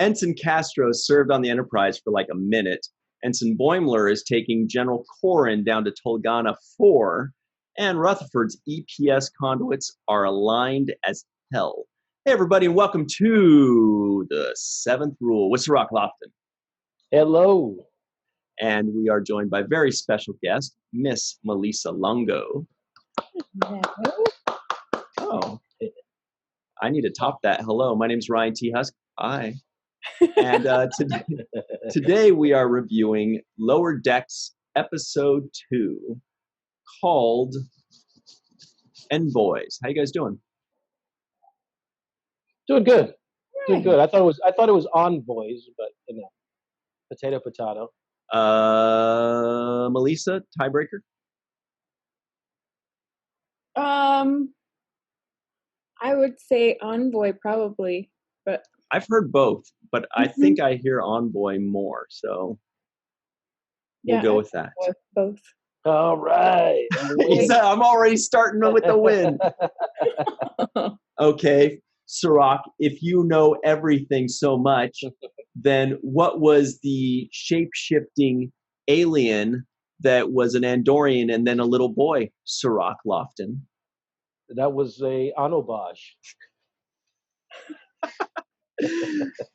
Ensign Castro served on the Enterprise for like a minute. Ensign Boimler is taking General Corrin down to Tolgana 4, and Rutherford's EPS conduits are aligned as hell. Hey, everybody, and welcome to the 7th Rule with Cirroc Lofton. Hello. And we are joined by very special guest, Miss Malissa Longo. Hello. Oh, I need to top that. Hello, my name's Ryan T. Husk. Hi. And today we are reviewing Lower Decks Episode 2 called Envoys. How you guys doing? Doing good. Doing good. I thought it was Envoys, but you know, potato. Malissa, tiebreaker? I would say Envoy probably, but I've heard both, but I think I hear Envoy more, so we'll go with that. With both. All right. I'm already starting with the win. Okay, Cirroc, if you know everything so much, then what was the shape-shifting alien that was an Andorian and then a little boy, Cirroc Lofton? That was a Anobaj.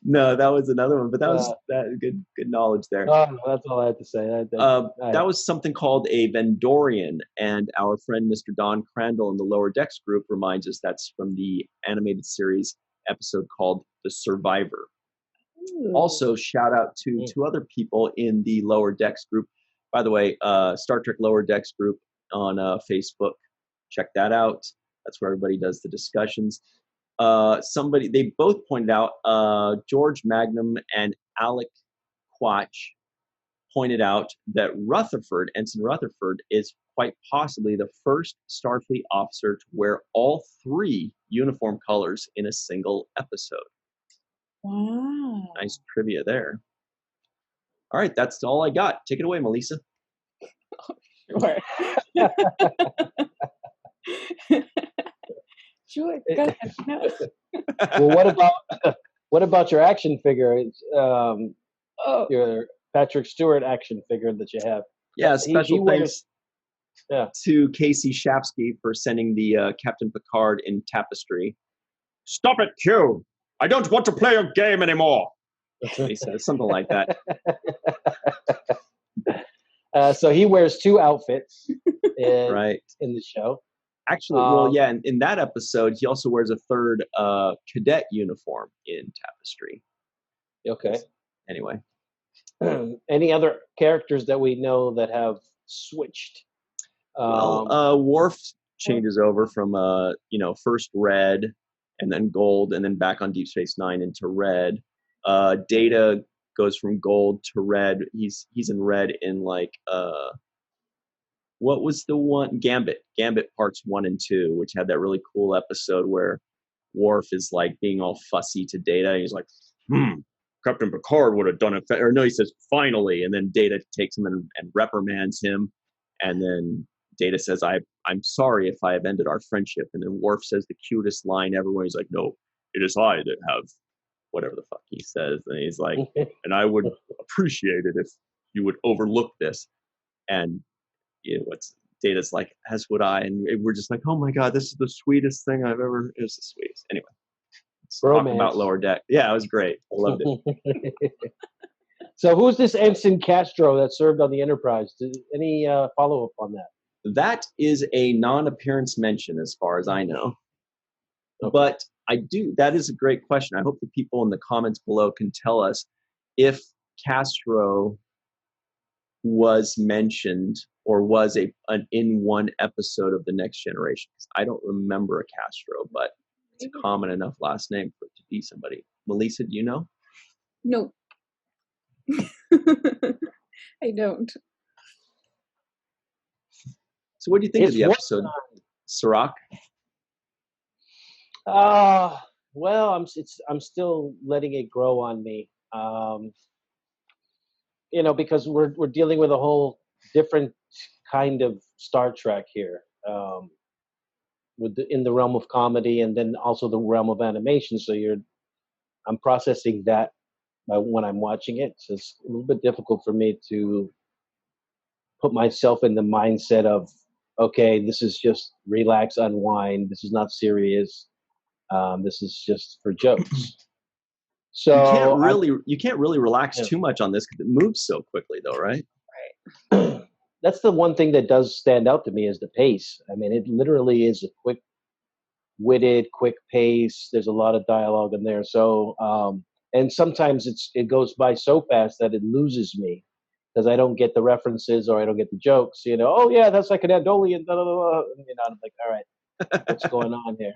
No, that was another one, but that was good knowledge there. That's all I had to say. That was something called a Vendorian, and our friend Mr. Don Crandall in the Lower Decks group reminds us that's from the animated series episode called The Survivor. Ooh. Also, shout out to two other people in the Lower Decks group. By the way, Star Trek Lower Decks group on Facebook. Check that out. That's where everybody does the discussions. They both pointed out, George Magnum and Alec Quach pointed out that Rutherford, Ensign Rutherford, is quite possibly the first Starfleet officer to wear all 3 uniform colors in a single episode. Wow. Nice trivia there. All right, that's all I got. Take it away, Malissa. Sure. Sure. Go ahead. No. Well, what about your action figure? Your Patrick Stewart action figure that you have. Yeah, special thanks to Casey Shapsky for sending the Captain Picard in Tapestry. Stop it, Q! I don't want to play your game anymore! He says something like that. So he wears 2 outfits in the show. Actually, in that episode, he also wears a 3rd cadet uniform in Tapestry. Okay. Anyway. Any other characters that we know that have switched? Worf changes over from, first red and then gold and then back on Deep Space Nine into red. Data goes from gold to red. He's in red in what was the one? Gambit parts 1 and 2, which had that really cool episode where Worf is like being all fussy to Data. He's like, Captain Picard would have done it. Or no, he says, finally. And then Data takes him and reprimands him. And then Data says, I'm sorry if I have ended our friendship. And then Worf says the cutest line ever when he's like, no, it is I that have whatever the fuck he says. And he's like, and I would appreciate it if you would overlook this. And Data's like, as would I. And we're just like, oh my God, this is the sweetest thing I've ever, it was the sweetest. Anyway, let's talk about Lower Deck. Yeah, it was great. I loved it. So who's this Ensign Castro that served on the Enterprise? Any follow-up on that? That is a non-appearance mention as far as I know. Okay. But that is a great question. I hope the people in the comments below can tell us if Castro was mentioned or was in one episode of The Next Generation. I don't remember a Castro, but it's a common enough last name for it to be somebody. Malissa, do you know? No. I don't. So what do you think of the episode, Cirroc? Well, I'm still letting it grow on me. Because we're dealing with a whole different kind of Star Trek here, in the realm of comedy and then also the realm of animation. So I'm processing that when I'm watching it. So it's a little bit difficult for me to put myself in the mindset of, okay, this is just relax, unwind. This is not serious. This is just for jokes. So you can't really relax Yeah. too much on this because it moves so quickly, though, right? That's the one thing that does stand out to me is the pace. I mean, it literally is a quick-witted, quick pace. There's a lot of dialogue in there. So, and sometimes it goes by so fast that it loses me because I don't get the references or I don't get the jokes. You know, oh yeah, that's like an Andolian. Blah, blah, blah. You know, I'm like, all right, what's going on here?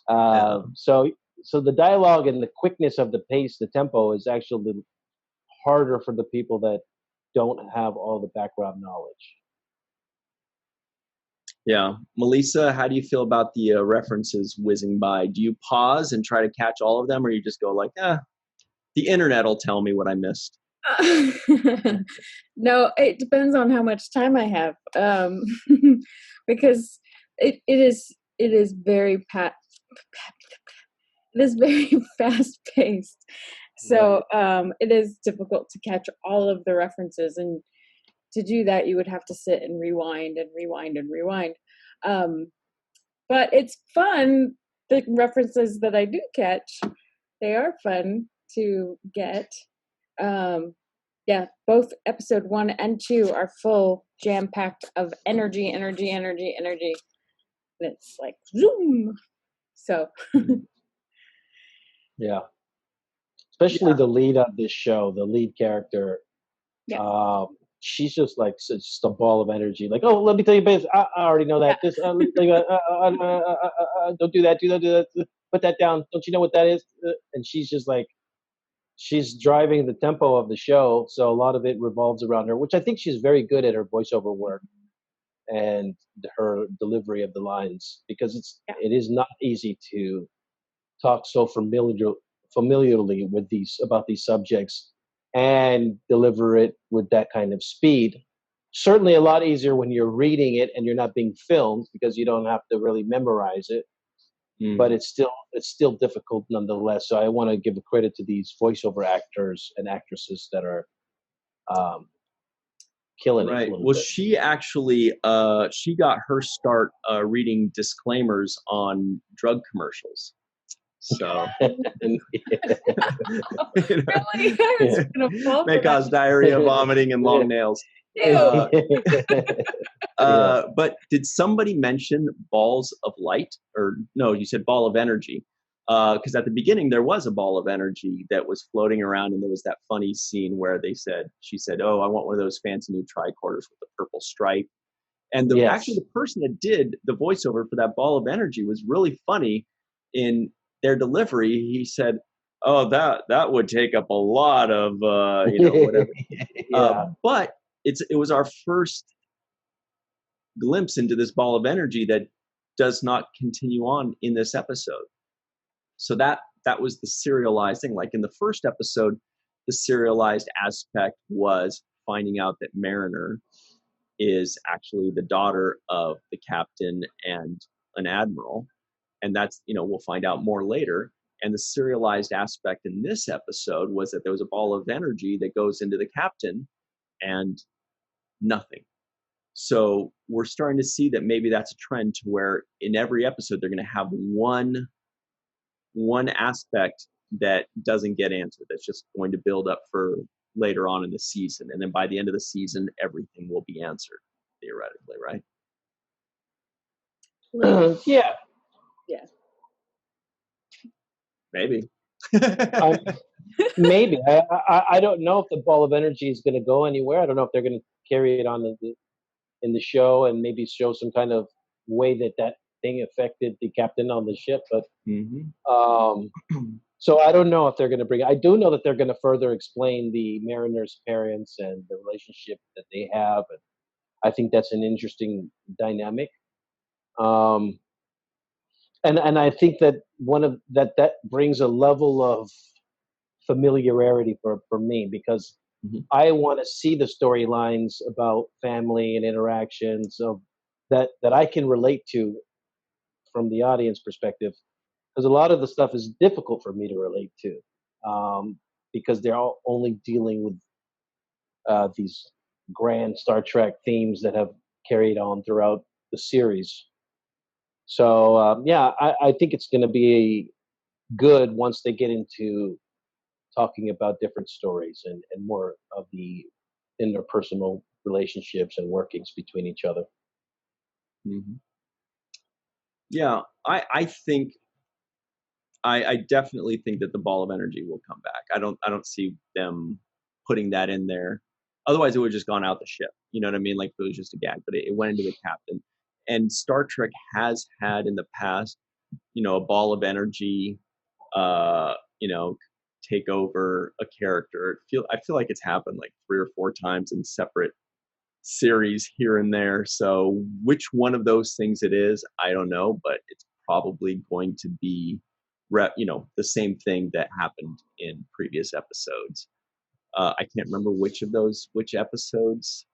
Yeah. So the dialogue and the quickness of the pace, the tempo is actually harder for the people that don't have all the background knowledge. Yeah. Malissa, how do you feel about the references whizzing by? Do you pause and try to catch all of them, or you just go like, the internet will tell me what I missed? No, it depends on how much time I have, because it is very fast paced. So it is difficult to catch all of the references, and to do that, you would have to sit and rewind and rewind and rewind. But it's fun. The references that I do catch, they are fun to get. Yeah, both episode 1 and 2 are full, jam-packed of energy. And it's like, zoom. So. Yeah. Especially the lead of this show, the lead character. Yeah. She's just like just a ball of energy. Like, oh, let me tell you, Biz, I already know that. This, let me tell you, don't do that. Do that. Put that down. Don't you know what that is? And she's just like, she's driving the tempo of the show. So a lot of it revolves around her, which I think she's very good at her voiceover work and her delivery of the lines, because it is not easy to talk so familiarly with about these subjects and deliver it with that kind of speed. Certainly a lot easier when you're reading it and you're not being filmed, because you don't have to really memorize it. But it's still difficult nonetheless. So I want to give a credit to these voiceover actors and actresses that are killing it. Right. Well, she actually she got her start reading disclaimers on drug commercials. So Really? I was gonna fall may for cause that. diarrhea, vomiting, and long nails. Ew. But did somebody mention balls of light? Or no, you said ball of energy. Because at the beginning there was a ball of energy that was floating around, and there was that funny scene where she said, "Oh, I want one of those fancy new tricorders with the purple stripe." And actually the person that did the voiceover for that ball of energy was really funny in their delivery. He said, "Oh, that would take up a lot of whatever." But it was our first glimpse into this ball of energy that does not continue on in this episode. So that was the serialized thing. Like in the first episode, the serialized aspect was finding out that Mariner is actually the daughter of the captain and an admiral. And that's, we'll find out more later. And the serialized aspect in this episode was that there was a ball of energy that goes into the captain and nothing. So we're starting to see that maybe that's a trend to where in every episode they're going to have one aspect that doesn't get answered. That's just going to build up for later on in the season. And then by the end of the season, everything will be answered, theoretically, right? Yeah. Maybe. Maybe. I don't know if the ball of energy is going to go anywhere. I don't know if they're going to carry it on in the show and maybe show some kind of way that thing affected the captain on the ship. But so I don't know if they're going to bring it. I do know that they're going to further explain the Mariner's parents and the relationship that they have. And I think that's an interesting dynamic. And I think that that brings a level of familiarity for me, because I want to see the storylines about family and interactions of that I can relate to from the audience perspective, because a lot of the stuff is difficult for me to relate to. because they're all only dealing with these grand Star Trek themes that have carried on throughout the series. So I think it's going to be good once they get into talking about different stories and more of the interpersonal relationships and workings between each other. Mm-hmm. Yeah, I think I definitely think that the ball of energy will come back. I don't see them putting that in there. Otherwise, it would have just gone out the ship. You know what I mean? Like, if it was just a gag, but it went into the captain. And Star Trek has had in the past, a ball of energy, take over a character. I feel like it's happened like 3 or 4 times in separate series here and there. So which one of those things it is, I don't know, but it's probably going to be, the same thing that happened in previous episodes. I can't remember which episodes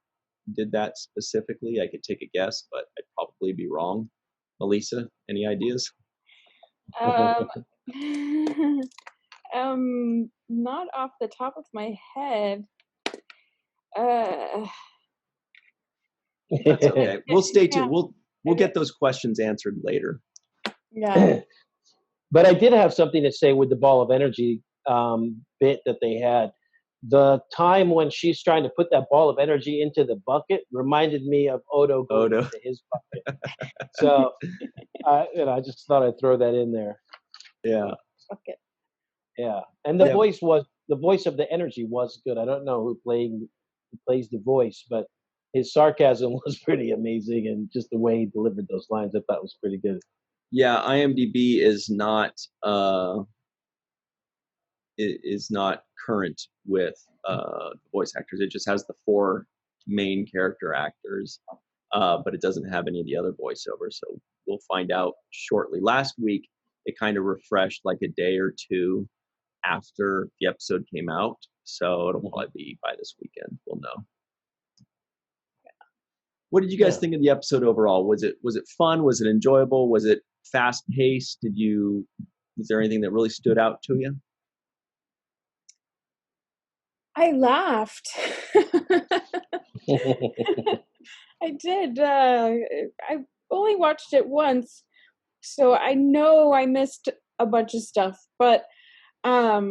did that specifically. I could take a guess, but I'd probably be wrong. Malissa, any ideas? Not off the top of my head. That's okay. We'll stay tuned. Yeah. We'll get those questions answered later. Yeah. But I did have something to say with the ball of energy bit that they had. The time when she's trying to put that ball of energy into the bucket reminded me of Odo going into his bucket. So, I just thought I'd throw that in there. Yeah. Bucket. Yeah, and the voice of the energy was good. I don't know who plays the voice, but his sarcasm was pretty amazing, and just the way he delivered those lines, I thought was pretty good. Yeah, IMDb is not current with voice actors. It just has the 4 main character actors, but it doesn't have any of the other voiceovers. So we'll find out shortly. Last week, it kind of refreshed like a day or 2 after the episode came out. So it'll probably be by this weekend. We'll know. What did you guys think of the episode overall? Was it fun? Was it enjoyable? Was it fast paced? Was there anything that really stood out to you? I laughed. I did. I only watched it once, so I know I missed a bunch of stuff, but there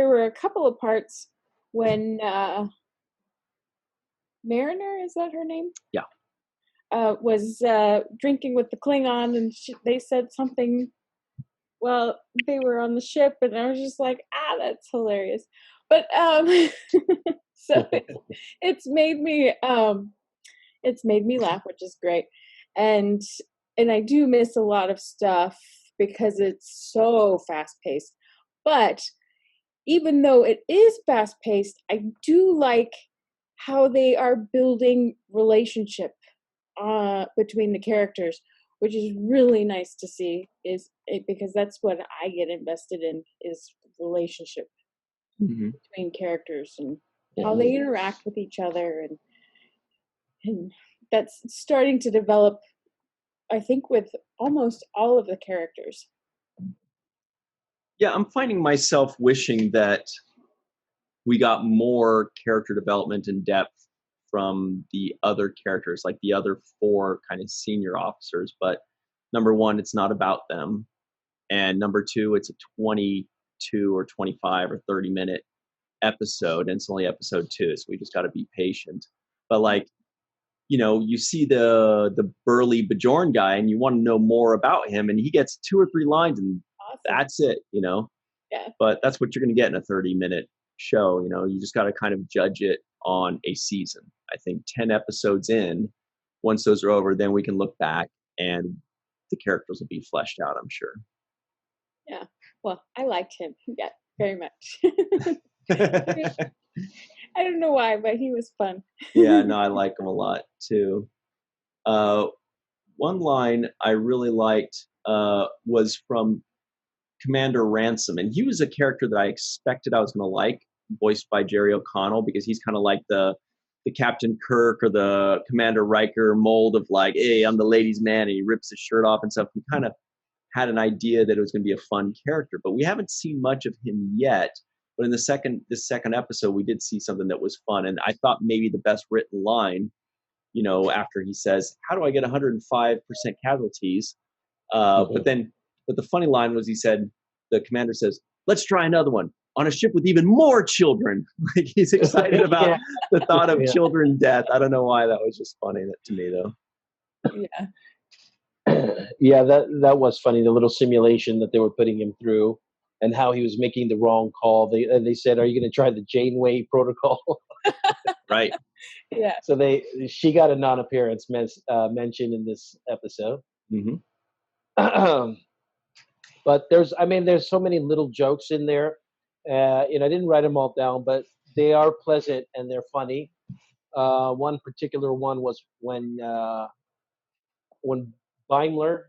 were a couple of parts when Mariner, is that her name? Yeah. Was drinking with the Klingon, and they said something. Well, they were on the ship, and I was just like, that's hilarious. But so it's made me laugh, which is great, and I do miss a lot of stuff because it's so fast paced. But even though it is fast paced, I do like how they are building relationship between the characters, which is really nice to see, because that's what I get invested in, is relationship between characters and how they interact with each other, and that's starting to develop, I think, with almost all of the characters. Yeah, I'm finding myself wishing that we got more character development and depth from the other characters, like the other 4 kind of senior officers. But number 1, it's not about them. And number 2, it's a 22 or 25 or 30-minute episode, and it's only episode 2, so we just got to be patient. But you see the burly Bajorn guy, and you want to know more about him, and he gets 2 or 3 lines, and that's it. Yeah. But that's what you're going to get in a 30-minute show. You just got to kind of judge it on a season. I think 10 episodes in, once those are over, then we can look back and the characters will be fleshed out, I'm sure. Yeah. Well, I liked him. Yeah, very much. I don't know why, but he was fun. Yeah, no, I like him a lot too. One line I really liked was from Commander Ransom, and he was a character that I expected I was going to like, voiced by Jerry O'Connell, because he's kind of like the Captain Kirk or the Commander Riker mold of like, hey, I'm the ladies' man, and he rips his shirt off and stuff. He kind of had an idea that it was going to be a fun character, but we haven't seen much of him yet. But in this second episode, we did see something that was fun, and I thought maybe the best written line, after he says, "How do I get 105% casualties?" But the funny line was the commander says, "Let's try another one on a ship with even more children." Like he's excited about the thought of children death. I don't know why, that was just funny to me though. Yeah, that was funny. The little simulation that they were putting him through, and how he was making the wrong call. They said, "Are you going to try the Janeway protocol?" Right. Yeah. So she got a non-appearance mentioned in this episode. Mm-hmm. But there's so many little jokes in there. I didn't write them all down, but they are pleasant and they're funny. One particular one was when Boimler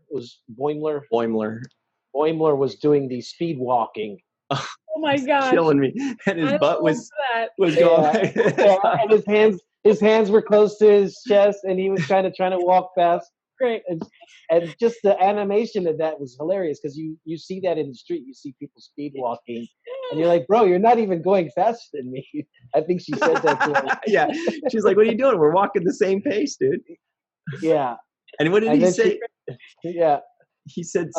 was doing the speed walking. Oh my gosh. Killing me. And his butt was going and his hands were close to his chest, and he was kind of trying to walk fast. Great. And just the animation of that was hilarious, because you see that in the street, you see people speed walking, and you're like, bro, you're not even going faster than me. I think she said that to him. Yeah, she's like, what are you doing? We're walking the same pace, dude. Yeah. And what did he say? He said,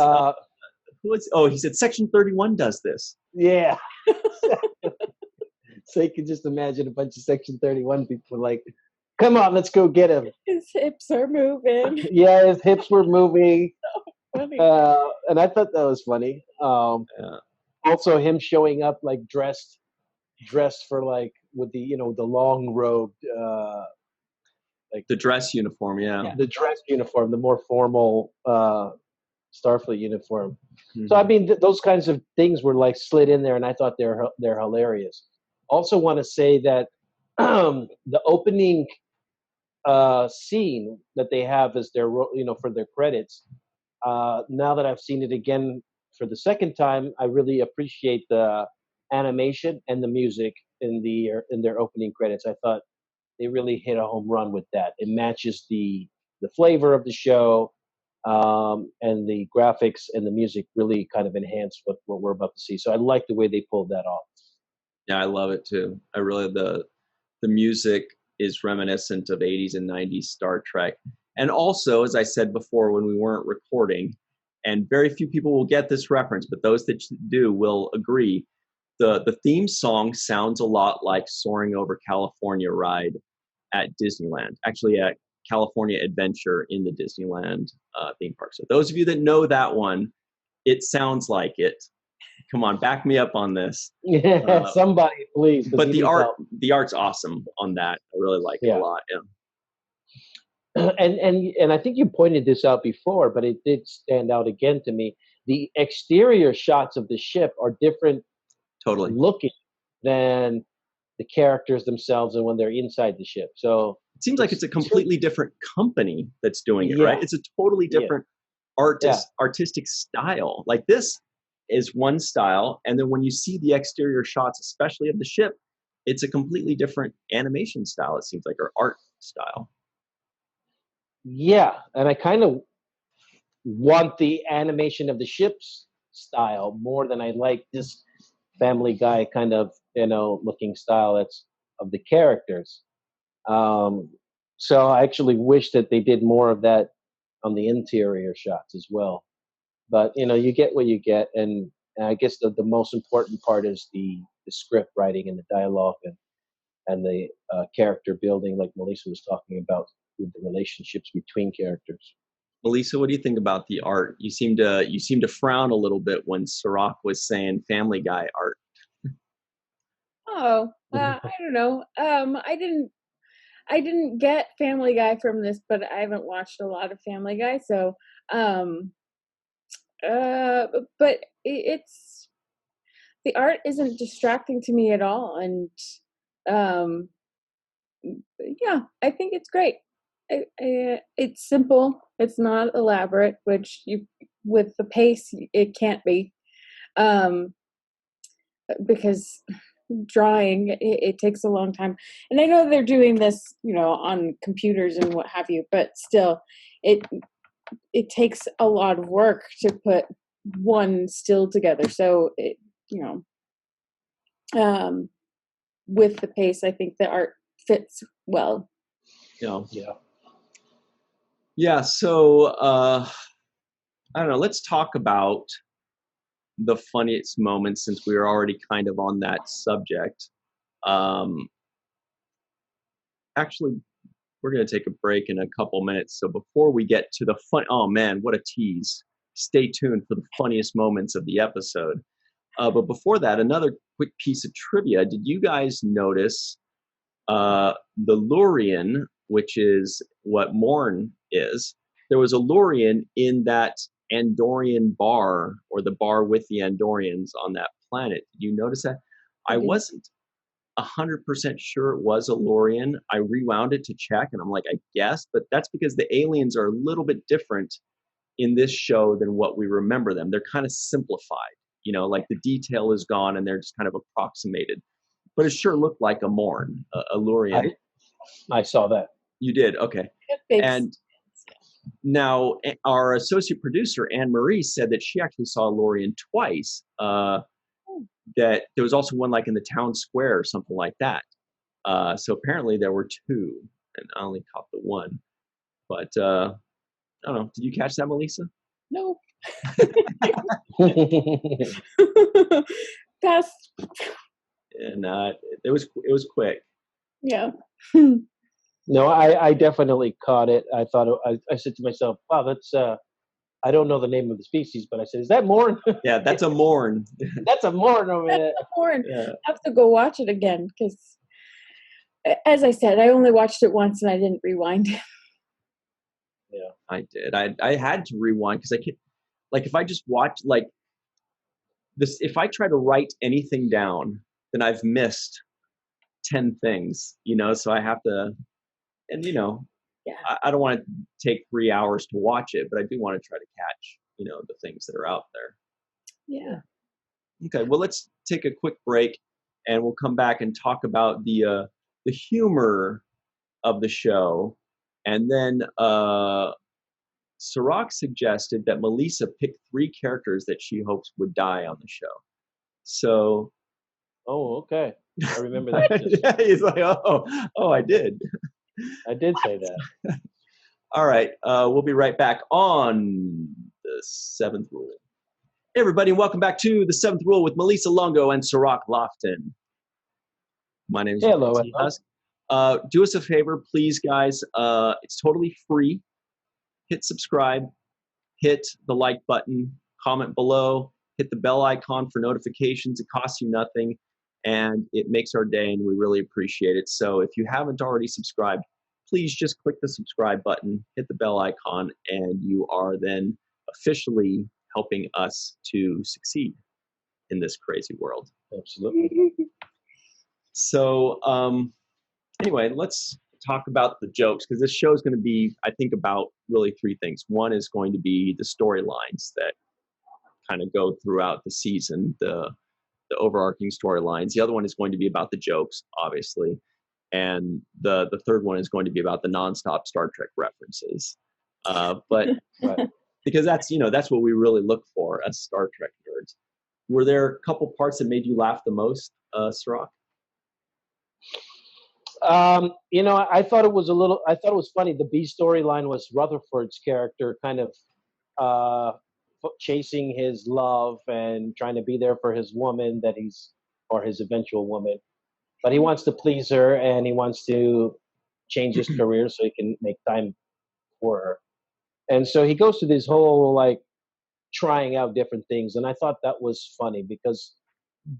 he said Section 31 does this. Yeah. So you can just imagine a bunch of Section 31 people like, come on, let's go get him. His hips are moving. Yeah, his hips were moving. So funny. And I thought that was funny. Also, him showing up like dressed for like with the the long robed like the dress uniform, the dress uniform, the more formal Starfleet uniform. Mm-hmm. So I mean, those kinds of things were like slid in there, and I thought they're hilarious. Also, want to say that the opening scene that they have as their for their credits. Now that I've seen it again for the second time, I really appreciate the animation and the music in their opening credits. I thought they really hit a home run with that. It matches the flavor of the show, and the graphics and the music really kind of enhance what we're about to see. So I like the way they pulled that off. Yeah, I love it too. I really the music is reminiscent of 80s and 90s Star Trek. And also, as I said before when we weren't recording, and very few people will get this reference, but those that do will agree, the theme song sounds a lot like Soaring Over California ride at Disneyland. Actually, at California Adventure in the Disneyland theme park. So those of you that know that one, it sounds like it. Come on, back me up on this. Yeah, somebody, please. But the art's awesome on that. I really like it a lot. Yeah. And I think you pointed this out before, but it did stand out again to me. The exterior shots of the ship are different, totally looking than the characters themselves, and when they're inside the ship. So it seems like it's a completely different company that's doing it, right? It's a totally different artistic style. Like this is one style, and then when you see the exterior shots, especially of the ship, it's a completely different animation style, it seems like, or art style. Yeah, and I kind of want the animation of the ship's style more than I like this Family Guy kind of looking style that's of the characters. So I actually wish that they did more of that on the interior shots as well. But you get what you get, and I guess the most important part is the script writing and the dialogue and the character building, like Malissa was talking about, with the relationships between characters. Malissa, what do you think about the art? You seem to frown a little bit when Cirroc was saying Family Guy art. Oh, I don't know. I didn't get Family Guy from this, but I haven't watched a lot of Family Guy, so but it's the art isn't distracting to me at all, and yeah, I think it's great. It's simple. It's not elaborate, which with the pace it can't be, because drawing it takes a long time. And I know they're doing this, on computers and what have you, but still, it takes a lot of work to put one still together. So it, with the pace, I think the art fits well. Yeah. So I don't know. Let's talk about the funniest moments since we are already kind of on that subject. Actually, we're going to take a break in a couple minutes. So before we get to the fun, oh man, what a tease. Stay tuned for the funniest moments of the episode. But before that, another quick piece of trivia. Did you guys notice the Lurian, which is what Morn is? There was a Lurian in that Andorian bar, or the bar with the Andorians on that planet. Did you notice that? I wasn't 100% sure it was a Lurian. I rewound it to check, and I'm like, I guess, but that's because the aliens are a little bit different in this show than what we remember them. They're kind of simplified, like the detail is gone and they're just kind of approximated. But it sure looked like a Morn, a Lurian. I saw that. You did? Okay. And now our associate producer, Anne-Marie, said that she actually saw a Lurian twice. That there was also one like in the town square or something like that. So apparently there were two, and I only caught the one. But I don't know. Did you catch that, Malissa? No. Pass. And it was quick. Yeah. No, I definitely caught it. I thought I said to myself, "Wow, that's I don't know the name of the species," but I said, "Is that Morn?" Yeah, that's a Morn. That's a Morn over there. That's a Morn. Yeah. I have to go watch it again because, as I said, I only watched it once and I didn't rewind. Yeah, I did. I had to rewind because I could, like, if I just watch like this, if I try to write anything down, then I've missed 10 things, so I have to, and Yeah. I don't want to take 3 hours to watch it, but I do want to try to catch, the things that are out there. Yeah. Okay, well, let's take a quick break and we'll come back and talk about the humor of the show. And then Cirroc suggested that Malissa pick 3 characters that she hopes would die on the show. So. Oh, okay. I remember that. Yeah, he's like, oh, I did. I did say that. All right, we'll be right back on the 7th Rule. Hey, everybody, and welcome back to the 7th Rule with Malissa Longo and Cirroc Lofton. My name is Husk. Do us a favor, please, guys. It's totally free. Hit subscribe, hit the like button, comment below, hit the bell icon for notifications. It costs you nothing, and it makes our day, and we really appreciate it. So if you haven't already subscribed, please just click the subscribe button, hit the bell icon, and you are then officially helping us to succeed in this crazy world. Absolutely. So anyway, let's talk about the jokes, because this show is going to be, I think, about really 3 things. One is going to be the storylines that kind of go throughout the season, the overarching storylines. The other one is going to be about the jokes, obviously. And the third one is going to be about the nonstop Star Trek references. But because that's what we really look for as Star Trek nerds. Were there a couple parts that made you laugh the most, Cirroc? I thought it was funny. The B storyline was Rutherford's character kind of chasing his love and trying to be there for his woman or his eventual woman. But he wants to please her, and he wants to change his career so he can make time for her. And so he goes through this whole, like, trying out different things. And I thought that was funny because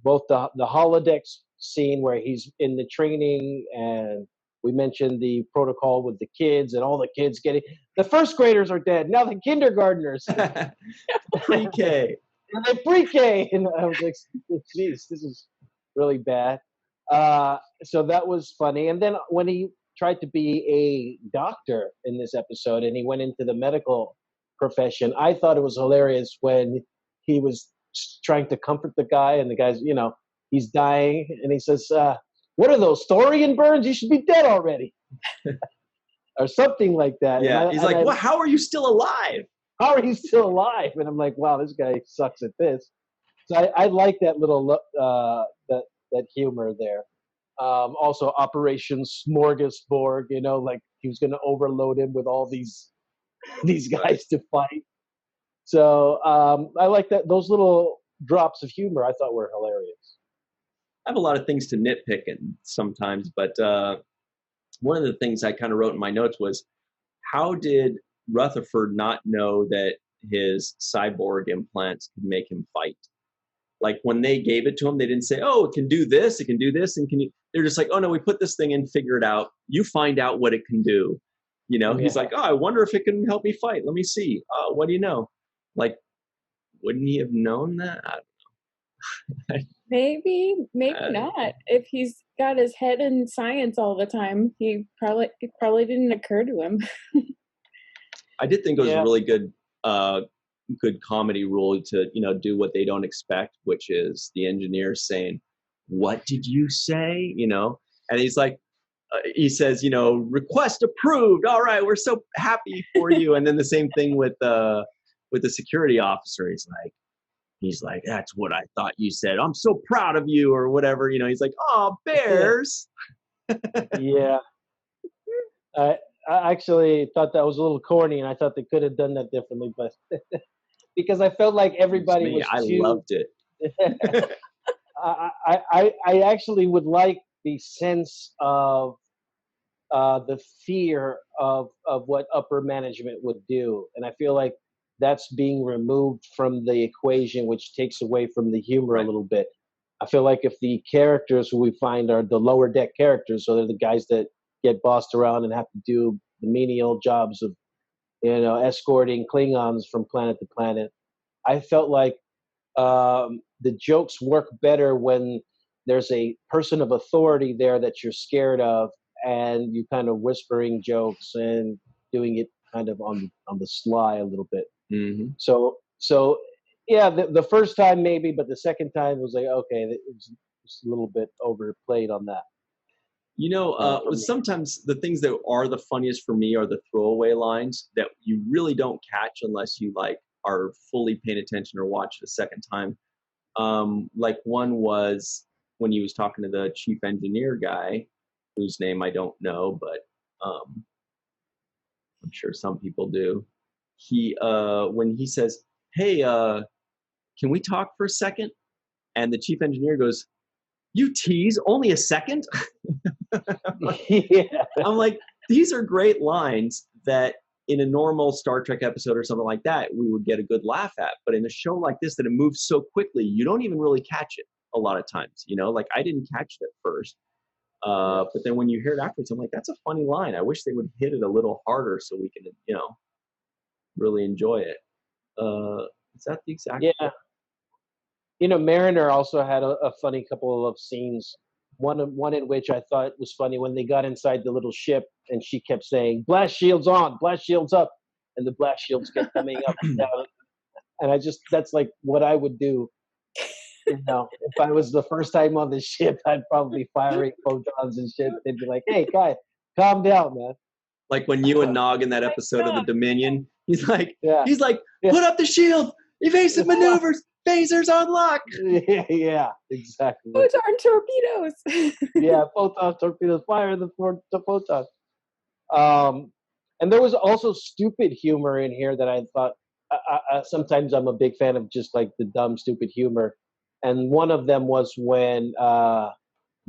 both the holodeck scene where he's in the training, and we mentioned the protocol with the kids and all the kids the first graders are dead. Now the kindergartners. Pre-K. And pre-K. And I was like, geez, this is really bad. So that was funny. And then when he tried to be a doctor in this episode and he went into the medical profession, I thought it was hilarious when he was trying to comfort the guy, and the guy's, he's dying, and he says, what are those, thorium burns? You should be dead already. or something like that. Yeah, he's like, well, how are you still alive? How are you still alive? And I'm like, wow, this guy sucks at this. So I like that little that humor there. Also, Operation Smorgasbord, like he was going to overload him with all these guys to fight. So I like that. Those little drops of humor I thought were hilarious. I have a lot of things to nitpick sometimes, but one of the things I kind of wrote in my notes was, how did Rutherford not know that his cyborg implants could make him fight? Like when they gave it to him, they didn't say, oh, it can do this, and can you? They're just like, oh no, we put this thing in, figure it out. You find out what it can do. He's like, oh, I wonder if it can help me fight. Let me see. What do you know? Like, wouldn't he have known that? I don't know. Maybe not. If he's got his head in science all the time, it probably didn't occur to him. I did think it was a really good comedy rule to do what they don't expect, which is the engineer saying, "What did you say?" And he's like, he says, "Request approved. All right, we're so happy for you." And then the same thing with the security officer. He's like, "That's what I thought you said. I'm so proud of you," or whatever. He's like, "Oh, bears." Yeah. I actually thought that was a little corny, and I thought they could have done that differently, but because I felt like everybody was I loved it. I actually would like the sense of the fear of what upper management would do, and I feel like that's being removed from the equation, which takes away from the humor a little bit. I feel like if the characters who we find are the lower deck characters, so they're the guys that get bossed around and have to do the menial jobs of escorting Klingons from planet to planet, I felt like the jokes work better when there's a person of authority there that you're scared of, and you kind of whispering jokes and doing it kind of on the sly a little bit. Mm-hmm. So yeah, the first time maybe, but the second time was like, okay, it was just a little bit overplayed on that. Sometimes the things that are the funniest for me are the throwaway lines that you really don't catch unless you are fully paying attention or watch it a second time. Like one was when he was talking to the chief engineer guy, whose name I don't know, but I'm sure some people do. When he says, "Hey, can we talk for a second?" And the chief engineer goes, "You tease, only a second?" Yeah. I'm like, these are great lines that in a normal Star Trek episode or something like that, we would get a good laugh at. But in a show like this that it moves so quickly, you don't even really catch it a lot of times. Like I didn't catch it at first. But then when you hear it afterwards, I'm like, that's a funny line. I wish they would hit it a little harder so we can, really enjoy it. Is that the exact? Yeah. Mariner also had a funny couple of scenes. One in which I thought was funny when they got inside the little ship and she kept saying, "Blast shields on, blast shields up," and the blast shields kept coming up and down. And that's like what I would do. If I was the first time on the ship, I'd probably be firing photons and shit. They'd be like, "Hey, guy, calm down, man." Like when you and Nog in that episode of the Dominion, he's like, Yeah. "Put up the shield, evasive maneuvers, phasers on lock." Yeah, exactly. Photon torpedoes. Yeah, photon torpedoes, fire the photons. And there was also stupid humor in here that I thought. Sometimes I'm a big fan of just like the dumb, stupid humor. And one of them was when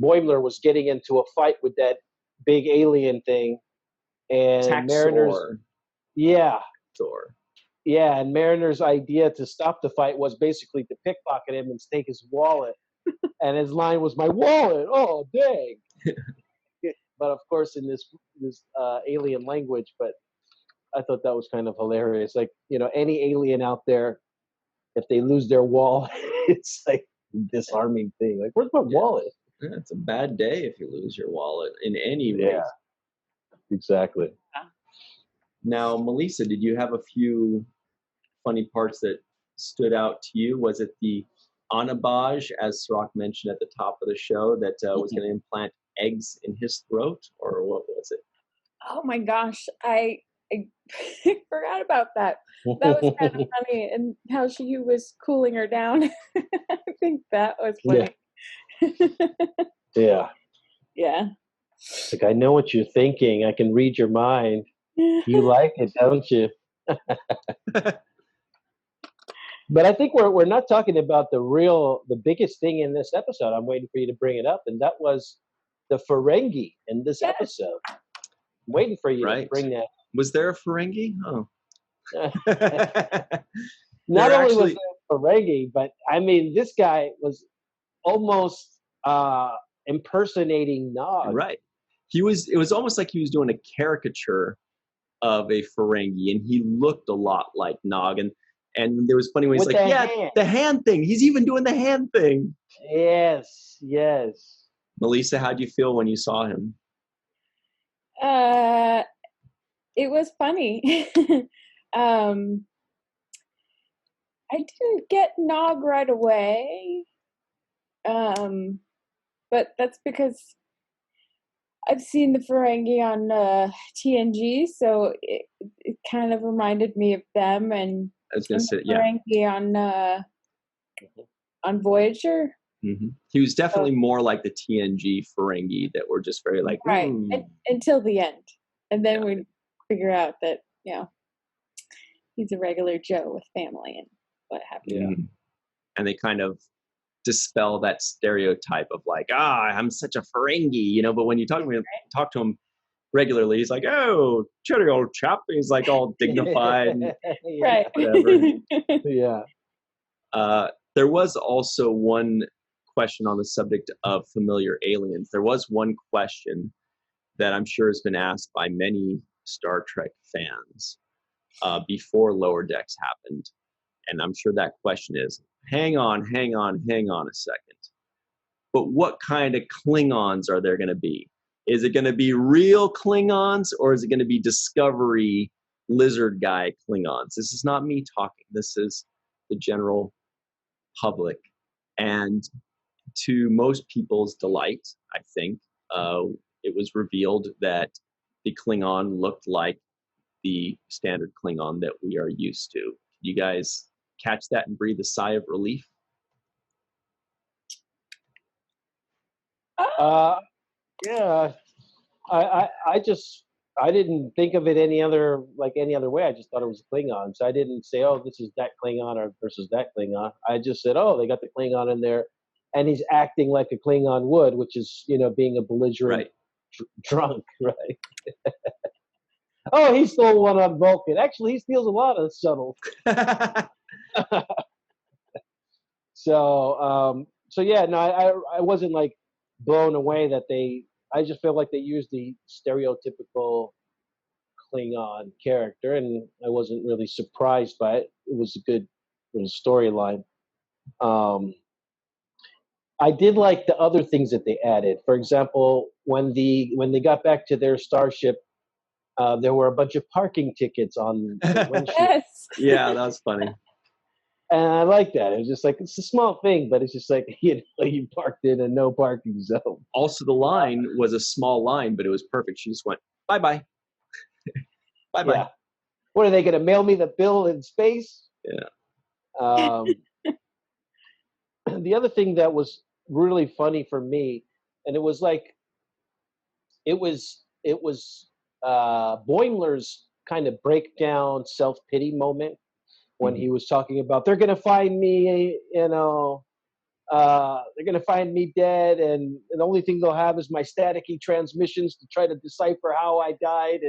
Boimler was getting into a fight with that big alien thing, and Mariner's and Mariner's idea to stop the fight was basically to pickpocket him and take his wallet. And his line was, "My wallet! Oh, dang!" But of course, in this alien language. But I thought that was kind of hilarious. Like, any alien out there, if they lose their wallet, it's like a disarming thing. Like, where's my wallet? Yeah, it's a bad day if you lose your wallet in any way. Yeah, exactly. Now, Malissa, did you have a few funny parts that stood out to you? Was it the Anabaj, as Cirroc mentioned at the top of the show, that was going to implant eggs in his throat, or what was it? Oh my gosh, I forgot about that. That was kind of funny, and how she was cooling her down. I think that was funny. Yeah. Yeah. It's like, I know what you're thinking. I can read your mind. You like it, don't you? But I think we're not talking about the biggest thing in this episode. I'm waiting for you to bring it up, and that was the Ferengi in this Yes. episode. I'm waiting for you to bring that. Was there a Ferengi? Oh. Not only was there a Ferengi, but I mean, this guy was almost impersonating Nog. Right. It was almost like he was doing a caricature of a Ferengi, and he looked a lot like Nog. And there was funny when he's like, hand. The hand thing. He's even doing the hand thing. Yes, yes. Malissa, how'd you feel when you saw him? It was funny. I didn't get Nog right away. But that's because I've seen the Ferengi on TNG, so it kind of reminded me of them, and I was going to say, Ferengi on Voyager. Mm-hmm. He was definitely more like the TNG Ferengi that were just very like, right, until the end, and then we figure out that he's a regular Joe with family and what have you. Mm-hmm. And they kind of dispel that stereotype of like, I'm such a Ferengi, but when you talk to him regularly, he's like, oh, cheery old chap. He's like all dignified, and right? Whatever. Yeah. There was also one question on the subject of familiar aliens. There was one question that I'm sure has been asked by many Star Trek fans before Lower Decks happened. And I'm sure that question is, hang on a second. But what kind of Klingons are there going to be? Is it going to be real Klingons, or is it going to be Discovery lizard guy Klingons? This is not me talking. This is the general public. And to most people's delight, I think, it was revealed that the Klingon looked like the standard Klingon that we are used to. You guys catch that and breathe a sigh of relief? Yeah. I didn't think of it any other way. I just thought it was a Klingon. So I didn't say, oh, this is that Klingon versus that Klingon. I just said, oh, they got the Klingon in there, and he's acting like a Klingon would, which is, being a belligerent drunk, right? Oh, he stole one on Vulcan. Actually, he steals a lot of shuttles. So yeah, no, I wasn't like blown away that I just felt like they used the stereotypical Klingon character, and I wasn't really surprised by it. It was a good little storyline. I did like the other things that they added. For example, when they got back to their starship, there were a bunch of parking tickets on the windshield. Yes. Yeah, that was funny. And I like that. It was just like, it's a small thing, but it's just like, you parked in a no parking zone. Also, the line was a small line, but it was perfect. She just went, bye-bye. Bye-bye. Yeah. What, are they going to mail me the bill in space? Yeah. The other thing that was really funny for me, and it was Boimler's kind of breakdown self-pity moment when he was talking about, they're going to find me, they're going to find me dead, and the only thing they'll have is my staticky transmissions to try to decipher how I died,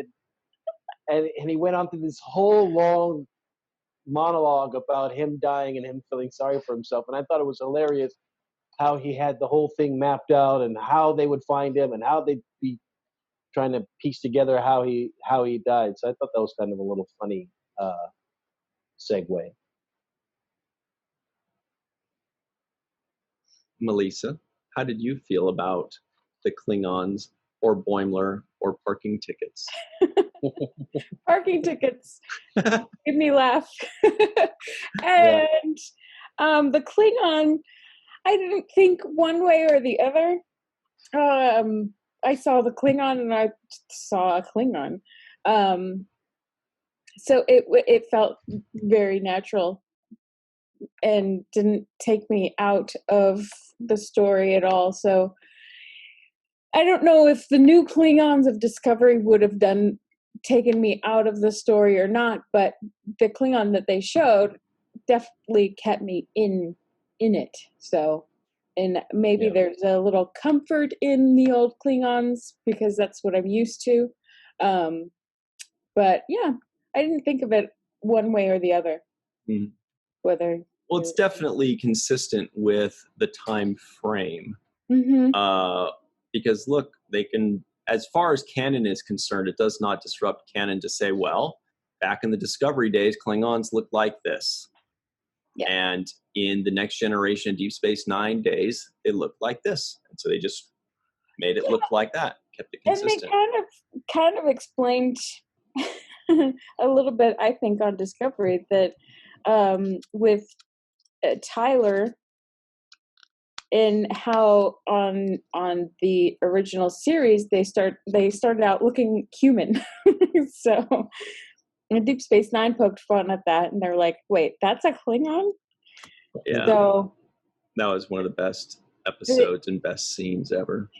and he went on through this whole long monologue about him dying and him feeling sorry for himself, and I thought it was hilarious how he had the whole thing mapped out and how they would find him and how they'd be trying to piece together how he died. So I thought that was kind of a little funny segue. Malissa, how did you feel about the Klingons or Boimler or parking tickets? Parking tickets made me laugh. And the Klingon, I didn't think one way or the other. I saw the Klingon and I saw a Klingon. So it felt very natural and didn't take me out of the story at all. So I don't know if the new Klingons of Discovery would have taken me out of the story or not, but the Klingon that they showed definitely kept me in it. So, and maybe there's a little comfort in the old Klingons because that's what I'm used to. But yeah, I didn't think of it one way or the other. Mm. Whether it's definitely consistent with the time frame. Because look, they can, as far as canon is concerned, it does not disrupt canon to say, well, back in the Discovery days, Klingons looked like this. Yeah. And in the Next Generation Deep Space Nine days, it looked like this. And so they just made it look like that, kept it consistent. And they kind of explained a little bit, I think, on Discovery that with Tyler, in how on the original series they started out looking human. So Deep Space Nine poked fun at that, and they're like, "Wait, that's a Klingon?" Yeah. So that was one of the best episodes and best scenes ever.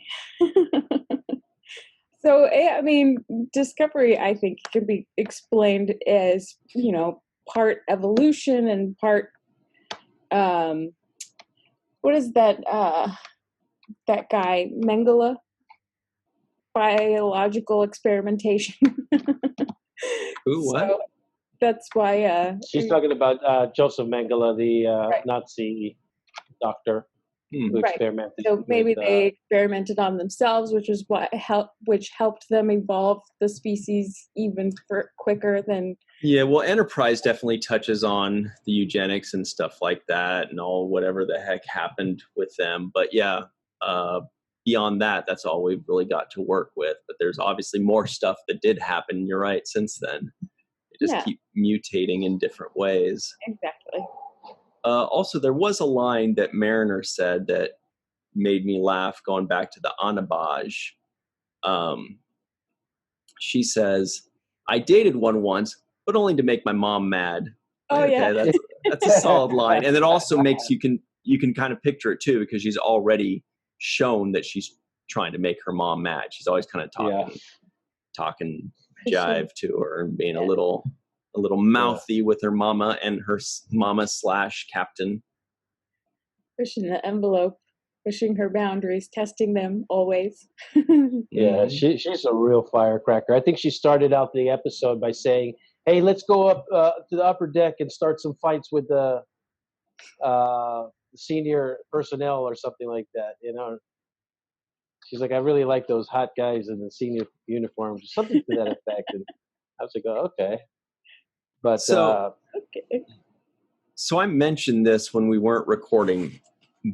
So I mean, Discovery, I think, can be explained as, you know, part evolution and part what is that guy Mengele? Biological experimentation. Ooh, what? So that's why she's talking about Joseph Mengele, the right. Nazi doctor who right. experimented. So maybe they experimented on themselves, which is which helped them evolve the species even quicker than. Yeah, well, Enterprise definitely touches on the eugenics and stuff like that, and all whatever the heck happened with them. But yeah, beyond that, that's all we've really got to work with. But there's obviously more stuff that did happen. You're right. Since then, they just keep mutating in different ways. Exactly. Also, there was a line that Mariner said that made me laugh. Going back to the Anabaj, she says, "I dated one once, but only to make my mom mad." Oh okay, yeah, that's a solid line, and it also makes you can kind of picture it too, because she's already shown that she's trying to make her mom mad. She's always kind of talking jive to her and being a little mouthy with her mama and her mama / captain. Pushing the envelope, pushing her boundaries, testing them always. Yeah, she's a real firecracker. I think she started out the episode by saying, "Hey, let's go up to the upper deck and start some fights with the senior personnel or something like that." You know, she's like, "I really like those hot guys in the senior uniforms," something to that effect. And I was like, "Oh, okay." But so I mentioned this when we weren't recording,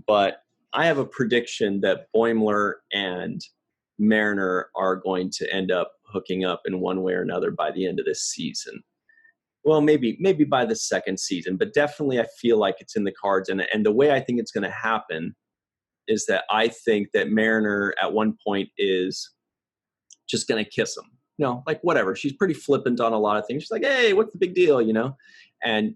but I have a prediction that Boimler and Mariner are going to end up hooking up in one way or another by the end of this season. Well, maybe by the second season, but definitely I feel like it's in the cards. And the way I think it's going to happen is that I think that Mariner at one point is just going to kiss him. You know, like whatever. She's pretty flippant on a lot of things. She's like, "Hey, what's the big deal?" You know, and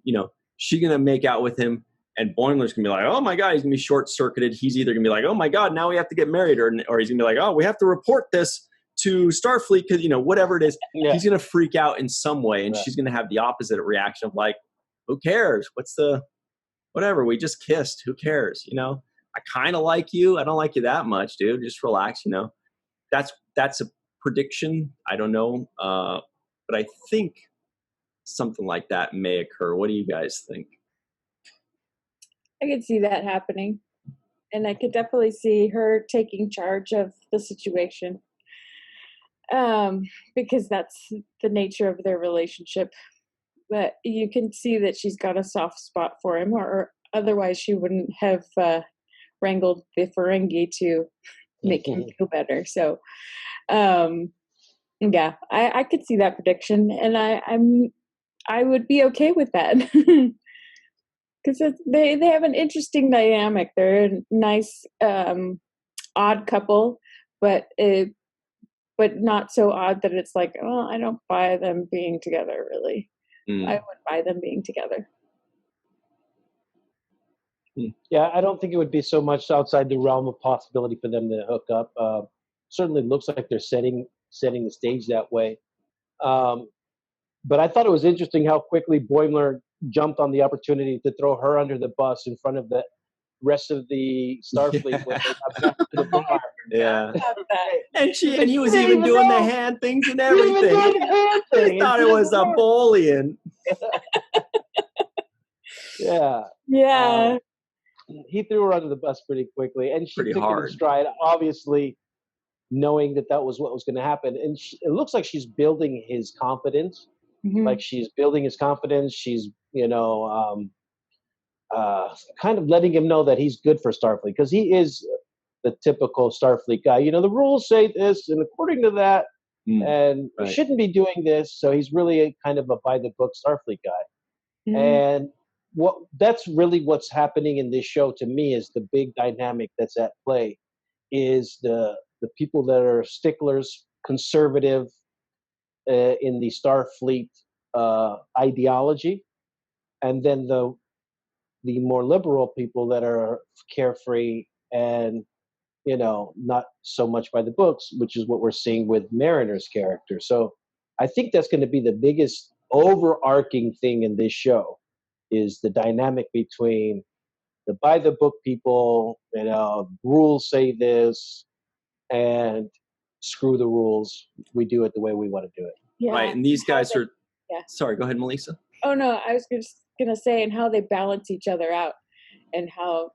she's going to make out with him. And Boimler's going to be like, "Oh my God," he's going to be short-circuited. He's either going to be like, "Oh my God, now we have to get married," or he's going to be like, "Oh, we have to report this to Starfleet," because, whatever it is, he's going to freak out in some way. And she's going to have the opposite reaction of like, "Who cares? Whatever, we just kissed. Who cares? I kind of like you. I don't like you that much, dude. Just relax, That's a prediction. I don't know. But I think something like that may occur. What do you guys think? I could see that happening, and I could definitely see her taking charge of the situation, because that's the nature of their relationship. But you can see that she's got a soft spot for him, or otherwise she wouldn't have wrangled the Ferengi to make him feel better. So, yeah, I could see that prediction, and I would be okay with that. Because they have an interesting dynamic. They're a nice, odd couple, but but not so odd that it's like, oh, I don't buy them being together, really. I would buy them being together. Yeah, I don't think it would be so much outside the realm of possibility for them to hook up. Certainly looks like they're setting the stage that way. But I thought it was interesting how quickly Boimler jumped on the opportunity to throw her under the bus in front of the rest of the Starfleet when they got back to the bar. Yeah. About that. And he was even doing the hand things and everything. He thought it was a Bolian. Yeah. Yeah. He threw her under the bus pretty quickly, and she Pretty took hard. it in stride, obviously knowing that was what was going to happen. And it looks like she's building his confidence. Mhm. Like she's building his confidence. She's, kind of letting him know that he's good for Starfleet, because he is the typical Starfleet guy. The rules say this, and according to that, and right. we shouldn't be doing this. So he's really a kind of a by the book Starfleet guy. Mhm. And that's really what's happening in this show to me is the big dynamic that's at play is the people that are sticklers, conservative in the Starfleet ideology, and then the more liberal people that are carefree and not so much by the books, which is what we're seeing with Mariner's character. So I think that's going to be the biggest overarching thing in this show is the dynamic between the by the book people, rules say this, and screw the rules. We do it the way we want to do it. Yeah. Right. And these guys are. Yeah. Sorry, go ahead, Malissa. Oh no, I was just gonna say, and how they balance each other out, and how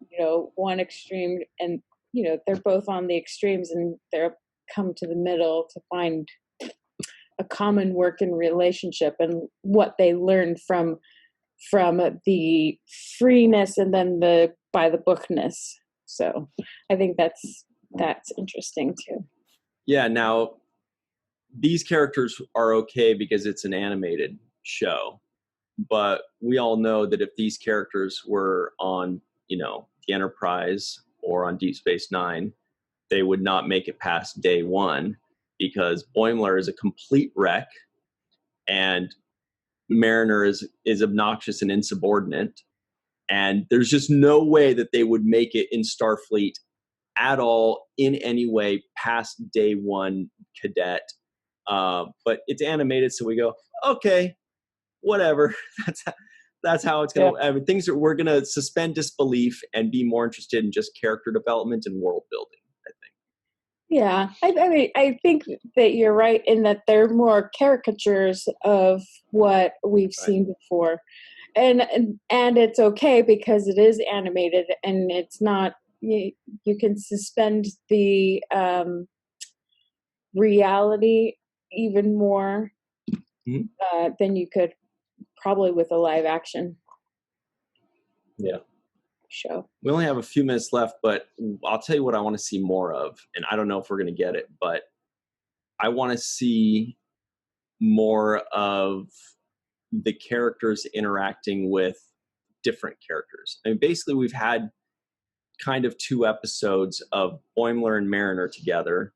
one extreme, and they're both on the extremes, and they're come to the middle to find a common working relationship, and what they learn from the freeness and then the by the bookness. So I think that's interesting too. Yeah. Now, these characters are okay because it's an animated show, but we all know that if these characters were on, the Enterprise or on Deep Space Nine, they would not make it past day one because Boimler is a complete wreck and Mariner is obnoxious and insubordinate. And there's just no way that they would make it in Starfleet at all in any way past day one cadet. But it's animated, so we go, okay, whatever. That's how it's going to. I mean, we're going to suspend disbelief and be more interested in just character development and world building, I think. Yeah, I mean, I think that you're right in that they're more caricatures of what we've seen before, and it's okay because it is animated and it's not. You can suspend the reality even more than you could probably with a live action show. We only have a few minutes left, but I'll tell you what I want to see more of, and I don't know if we're going to get it, but I want to see more of the characters interacting with different characters. I mean, basically, we've had kind of 2 episodes of Boimler and Mariner together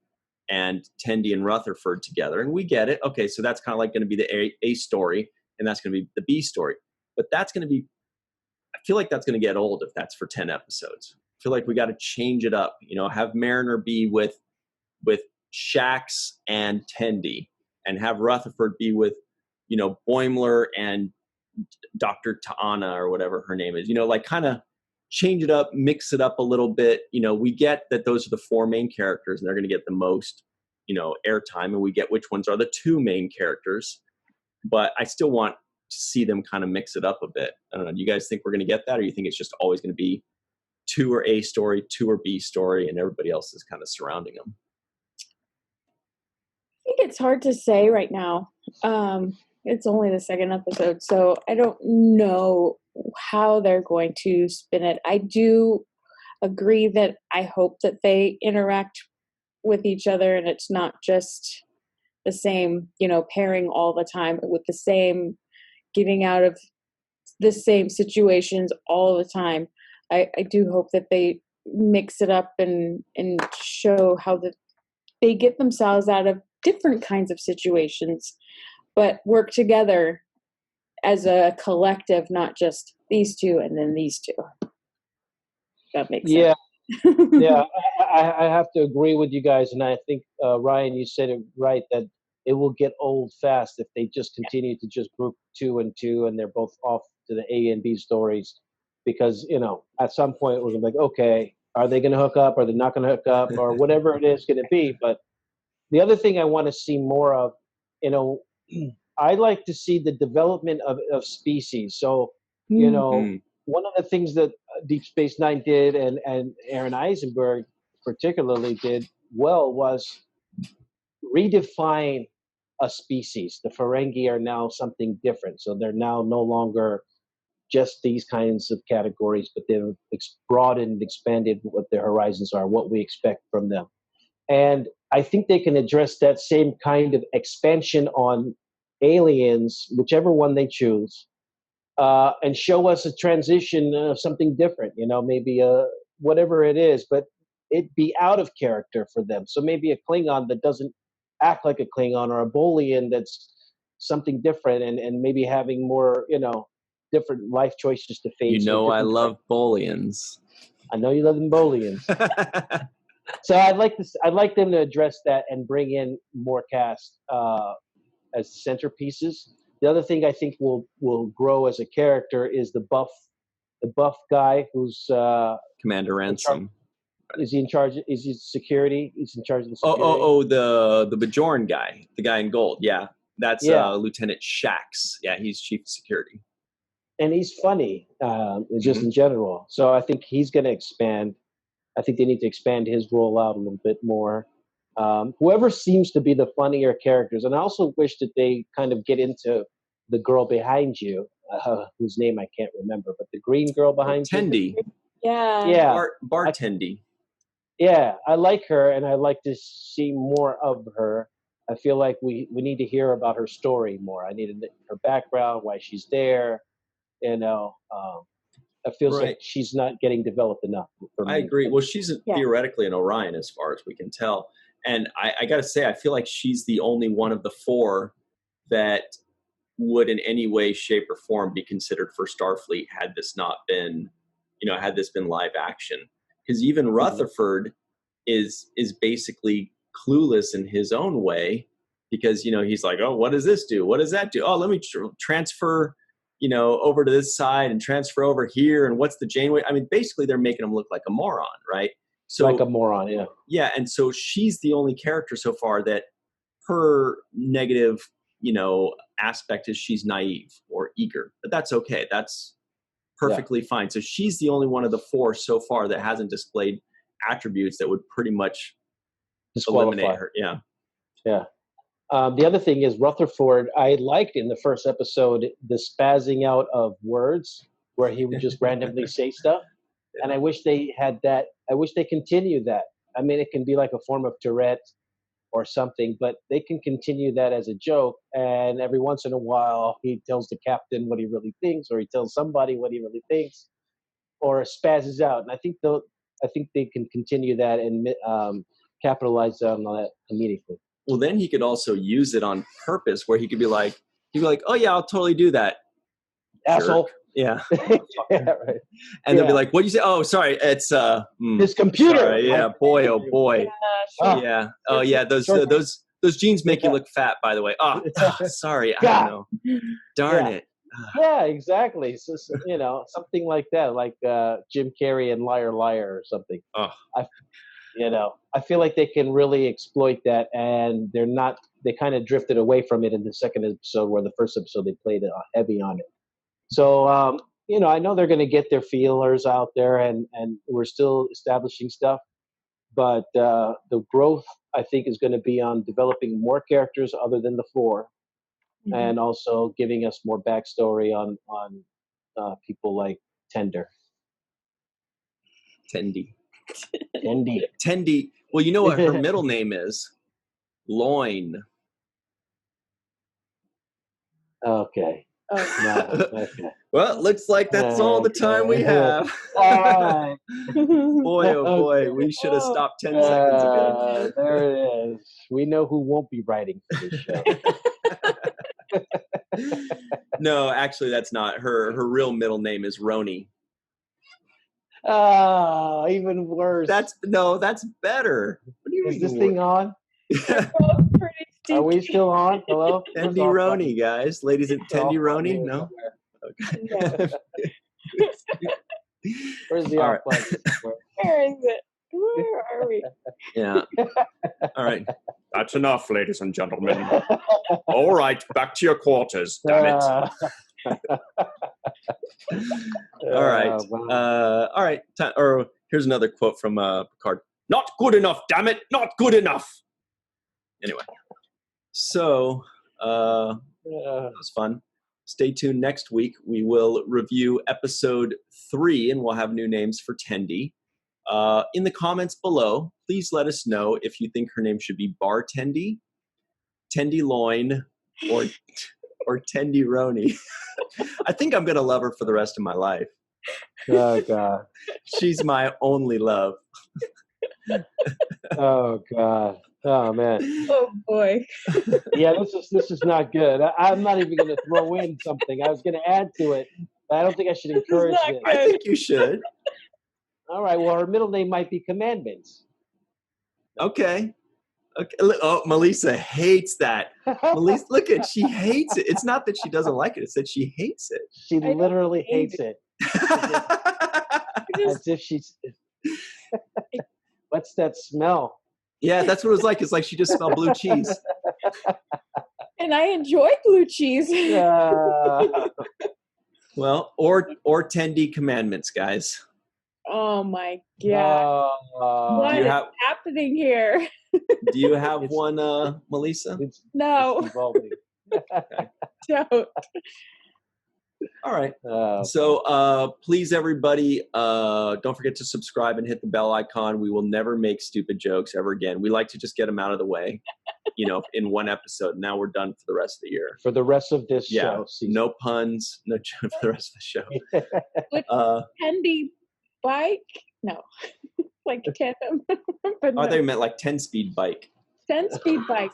and Tendi and Rutherford together, and we get it. Okay, so that's kind of like going to be the A story, and that's going to be the B story. But that's going to be, I feel like that's going to get old if that's for 10 episodes. I feel like we got to change it up, have Mariner be with Shax and Tendi, and have Rutherford be with, Boimler and Dr. Ta'ana or whatever her name is, like kind of change it up, mix it up a little bit. We get that those are the 4 main characters and they're going to get the most, airtime, and we get which ones are the 2 main characters. But I still want to see them kind of mix it up a bit. I don't know. Do you guys think we're going to get that, or you think it's just always going to be 2 or A story, 2 or B story, and everybody else is kind of surrounding them? I think it's hard to say right now. It's only the 2nd episode, so I don't know how they're going to spin it. I do agree that I hope that they interact with each other and it's not just the same, pairing all the time with the same, getting out of the same situations all the time. I do hope that they mix it up and show how they get themselves out of different kinds of situations, but work together as a collective, not just these two and then these two. That makes sense. Yeah, I have to agree with you guys, and I think Ryan, you said it right, that it will get old fast if they just continue to just group 2 and 2, and they're both off to the A and B stories, because at some point we're gonna be like, okay, are they gonna hook up? Are they not gonna hook up? Or whatever it is gonna be. But the other thing I want to see more of, I like to see the development of species. So one of the things that Deep Space Nine did, and Aaron Eisenberg particularly did well, was redefine a species. The Ferengi are now something different. So they're now no longer just these kinds of categories, but they've broadened and expanded what their horizons are, what we expect from them. And I think they can address that same kind of expansion on aliens, whichever one they choose, and show us a transition of something different, maybe whatever it is, but it be out of character for them. So maybe a Klingon that doesn't act like a Klingon, or a Bolian that's something different, and maybe having more, different life choices to face. I love Bolians. I know you love them Bolians. So I'd like them to address that and bring in more cast as centerpieces. The other thing I think will grow as a character is the buff guy who's Commander Ransom. Is he in charge? Is he security? He's in charge of the security. The Bajorn guy, the guy in gold. Yeah, that's Lieutenant Shax. Yeah, he's chief of security. And he's funny, just in general. So I think he's going to expand. I think they need to expand his role out a little bit more. Whoever seems to be the funnier characters, and I also wish that they kind of get into the girl behind you, whose name I can't remember, but the green girl behind Tendi. you. Yeah. Bar Tendi. Yeah, I like her, and I'd like to see more of her. I feel like we need to hear about her story more. I need her background, why she's there. It feels like she's not getting developed enough for me. I agree. Well, she's theoretically an Orion as far as we can tell. And I got to say, I feel like she's the only one of the four that would in any way, shape, or form be considered for Starfleet had this not been, had this been live action. Because even Rutherford is basically clueless in his own way, because, he's like, oh, what does this do? What does that do? Oh, let me transfer over to this side and transfer over here. And what's the Janeway? I mean, basically they're making him look like a moron, right? So like a moron, yeah. Yeah. And so she's the only character so far that her negative, aspect is she's naive or eager, but that's okay. That's perfectly fine. So she's the only one of the four so far that hasn't displayed attributes that would pretty much eliminate her. Yeah. Yeah. The other thing is Rutherford, I liked in the first episode the spazzing out of words where he would just randomly say stuff. Yeah. And I wish they had that. I wish they continued that. I mean, it can be like a form of Tourette or something, but they can continue that as a joke. And every once in a while, he tells the captain what he really thinks, or he tells somebody what he really thinks, or spazzes out. And I think they can continue that and capitalize on that immediately. Well, then he could also use it on purpose, where he could be like, oh yeah, I'll totally do that. Asshole. Jerk. Yeah. Yeah, right. And they'll be like, what'd you say? Oh, sorry. It's his computer. Sorry. Yeah. Boy. Oh boy. Yeah. Oh yeah. Those jeans make you look fat, by the way. Oh, sorry. I don't know. Darn it. Yeah, exactly. So, something like that, like Jim Carrey and Liar Liar or something. Oh. I feel like they can really exploit that, and they kind of drifted away from it in the second episode, where the first episode they played heavy on it. So, I know they're going to get their feelers out there, and we're still establishing stuff, but the growth, I think, is going to be on developing more characters other than the four, and also giving us more backstory on people like Tendi. Well, you know what her middle name is? Loin. Okay. Oh. No, okay. Well, looks like that's all the time we have. All right. Boy, oh boy, we should have stopped 10 seconds ago. There it is. We know who won't be writing for this show. No, actually, that's not her. Her real middle name is Roni. Oh, even worse. That's better. What do you Is mean? this thing on? Are we still on? Hello? Tendi Roni, guys. Ladies and Tendi Roni? No? Okay. Where's the All off button? Where is it? Where are we? Yeah. All right. That's enough, ladies and gentlemen. All right, back to your quarters, damn it. All right. Wow. All right. Or here's another quote from Picard. Not good enough, damn it. Not good enough. Anyway. So, that was fun. Stay tuned next week. We will review episode 3, and we'll have new names for Tendi. In the comments below, please let us know if you think her name should be Bar Tendi, Tendi Loin, or Tendi Roni. I think I'm going to love her for the rest of my life. Oh, God. She's my only love. Oh, God. Oh, man. Oh boy. Yeah, this is not good. I'm not even going to throw in something. I was going to add to it, but I don't think I should encourage not it. good. I think you should. All right, well, her middle name might be Commandments. Okay. Oh, Malissa hates that. Melissa, look at, she hates it. It's not that she doesn't like it. It's that she hates it. She don't literally hate hates it. Just- As if she's... What's that smell? Yeah, that's what it was like. It's like she just smelled blue cheese. and I enjoy blue cheese. Well, or Tendi Commandments, guys. Oh my God. What is happening here? Do you have one, Melissa? No. Evolving. Don't. All right. So please, everybody, don't forget to subscribe and hit the bell icon. We will never make stupid jokes ever again. We like to just get them out of the way, in one episode. Now we're done for the rest of the year. For the rest of this show. Season. No puns, no joke for the rest of the show. With Tendi bike? No. Like tandem. But Oh, they meant like 10-speed bike. 10-speed bike.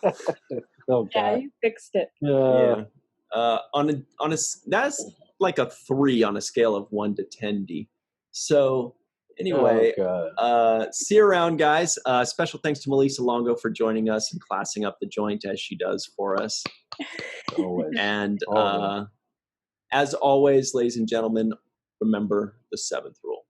Oh, God. Yeah, you fixed it. Yeah. That's like a 3 on a scale of 1 to 10D. So anyway, see you around, guys. Special thanks to Melissa Longo for joining us and classing up the joint as she does for us. Always. And as always, ladies and gentlemen, remember the 7th rule.